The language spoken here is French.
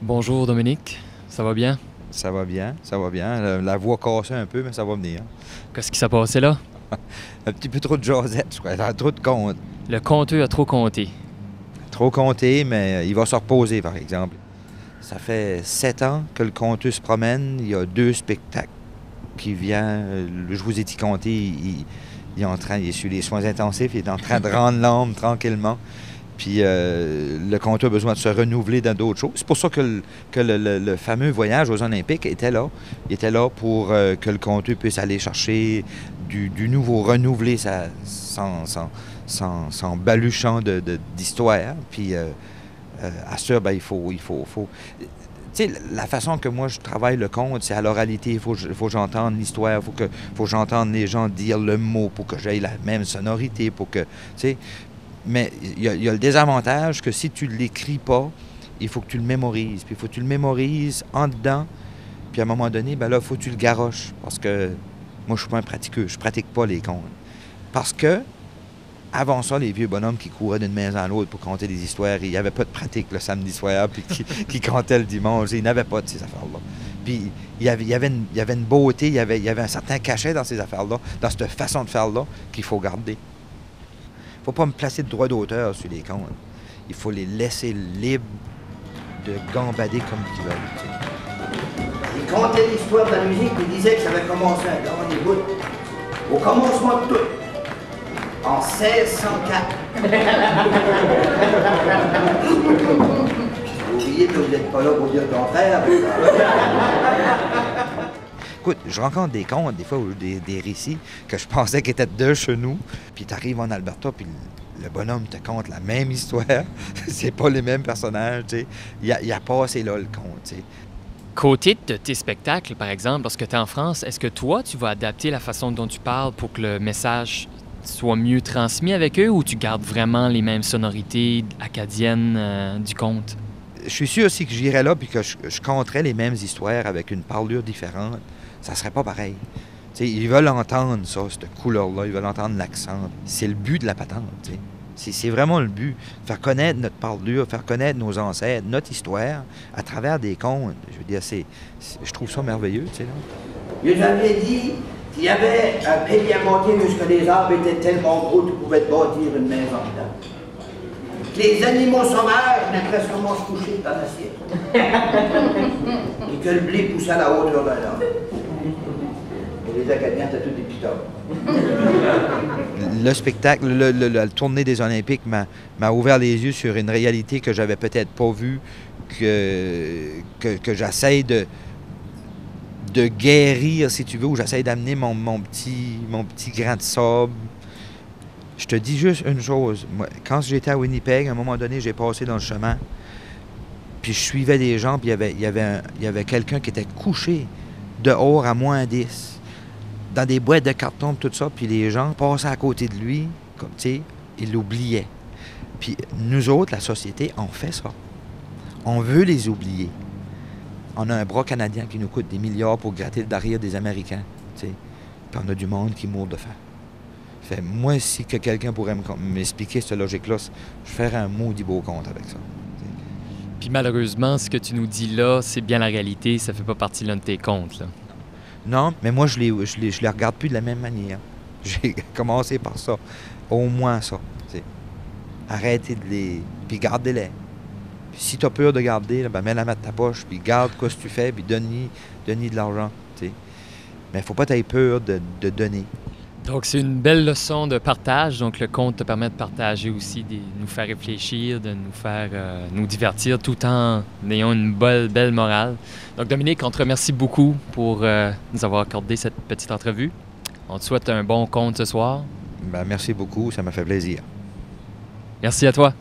Bonjour Dominique, ça va bien? Ça va bien, ça va bien. La voix cassée un peu, mais ça va venir. Qu'est-ce qui s'est passé là? Un petit peu trop de jasette, je crois. Trop de comptes. Le compteur a trop compté. Trop compté, mais il va se reposer, par exemple. Ça fait 7 ans que le compteur se promène. Il y a 2 spectacles qui viennent. Je vous ai dit compter, il est sur les soins intensifs. Il est en train de rendre l'âme tranquillement. Puis le compteur a besoin de se renouveler dans d'autres choses. C'est pour ça que le fameux voyage aux Olympiques était là. Il était là pour que le compteur puisse aller chercher du nouveau, renouveler son baluchon d'histoire. Puis à ça, ben, il faut. Tu sais, la façon que moi je travaille le conte, c'est à l'oralité. Il faut que j'entende l'histoire, faut que j'entende les gens dire le mot pour que j'aie la même sonorité, pour que. Tu sais, mais il y a le désavantage que si tu ne l'écris pas, il faut que tu le mémorises. Puis il faut que tu le mémorises en dedans. Puis à un moment donné, ben là, il faut que tu le garoches. Parce que moi, je ne suis pas un pratiqueux. Je ne pratique pas les contes. Parce que, avant ça, les vieux bonhommes qui couraient d'une maison à l'autre pour conter des histoires, il n'y avait pas de pratique le samedi soir, puis qui comptaient le dimanche. Ils n'avaient pas de ces affaires-là. Puis il y avait une beauté, il y avait un certain cachet dans ces affaires-là, dans cette façon de faire-là, qu'il faut garder. Il ne faut pas me placer de droit d'auteur sur les contes. Il faut les laisser libres de gambader comme ils veulent. Il contait l'histoire de la musique, il disait que ça avait commencé à Hollywood, au commencement de tout, en 1604. Vous oubliez que vous n'êtes pas là pour dire le contraire. Écoute, je rencontre des contes, des fois, des récits que je pensais qu'ils étaient de chez nous. Puis tu arrives en Alberta, puis le bonhomme te conte la même histoire. C'est pas les mêmes personnages, tu sais. Il a passé là, le conte, tu sais. Côté de tes spectacles, par exemple, lorsque tu es en France, est-ce que toi, tu vas adapter la façon dont tu parles pour que le message soit mieux transmis avec eux ou tu gardes vraiment les mêmes sonorités acadiennes du conte? Je suis sûr aussi que j'irais là puis que je conterais les mêmes histoires avec une parlure différente. Ça serait pas pareil. T'sais, ils veulent entendre ça, cette couleur-là, ils veulent entendre l'accent. C'est le but de la patente. C'est vraiment le but. Faire connaître notre parlure, faire connaître nos ancêtres, notre histoire, à travers des contes. Je veux dire, je trouve ça merveilleux. Là. Je vous avais dit qu'il y avait un pays à monter jusque les arbres étaient tellement gros que tu pouvais te bâtir une maison dedans. Les animaux sauvages n'avaient sûrement se coucher dans l'assiette. Et que le blé poussait à la hauteur d'un homme. Et les Acadiens étaient tous des petits hommes. Le spectacle, la tournée des Olympiques m'a ouvert les yeux sur une réalité que j'avais peut-être pas vue, que j'essaie de guérir, si tu veux, ou j'essaie d'amener mon petit grain de sable. Je te dis juste une chose. Moi, quand j'étais à Winnipeg, à un moment donné, j'ai passé dans le chemin, puis je suivais des gens, puis il y avait quelqu'un qui était couché dehors à -10, dans des boîtes de carton, tout ça, puis les gens passaient à côté de lui, comme, tu sais, ils l'oubliaient. Puis nous autres, la société, on fait ça. On veut les oublier. On a un bras canadien qui nous coûte des milliards pour gratter le derrière des Américains, tu sais. Puis on a du monde qui mourra de faim. Fait, moi, si que quelqu'un pourrait m'expliquer cette logique-là, je ferais un maudit beau compte avec ça. Puis malheureusement, ce que tu nous dis là, c'est bien la réalité, ça fait pas partie l'un de tes contes, là. Non, mais moi, je les regarde plus de la même manière. J'ai commencé par ça. Au moins ça. T'sais. Arrêtez de les... Puis gardez-les. Puis si tu as peur de garder, là, ben mets-la dans ta poche, puis garde ce que tu fais, puis donne-y de l'argent. T'sais. Mais il ne faut pas avoir peur de donner. Donc, c'est une belle leçon de partage. Donc, le conte te permet de partager aussi, de nous faire réfléchir, de nous faire nous divertir tout en ayant une belle morale. Donc, Dominique, on te remercie beaucoup pour nous avoir accordé cette petite entrevue. On te souhaite un bon conte ce soir. Ben, merci beaucoup, ça m'a fait plaisir. Merci à toi.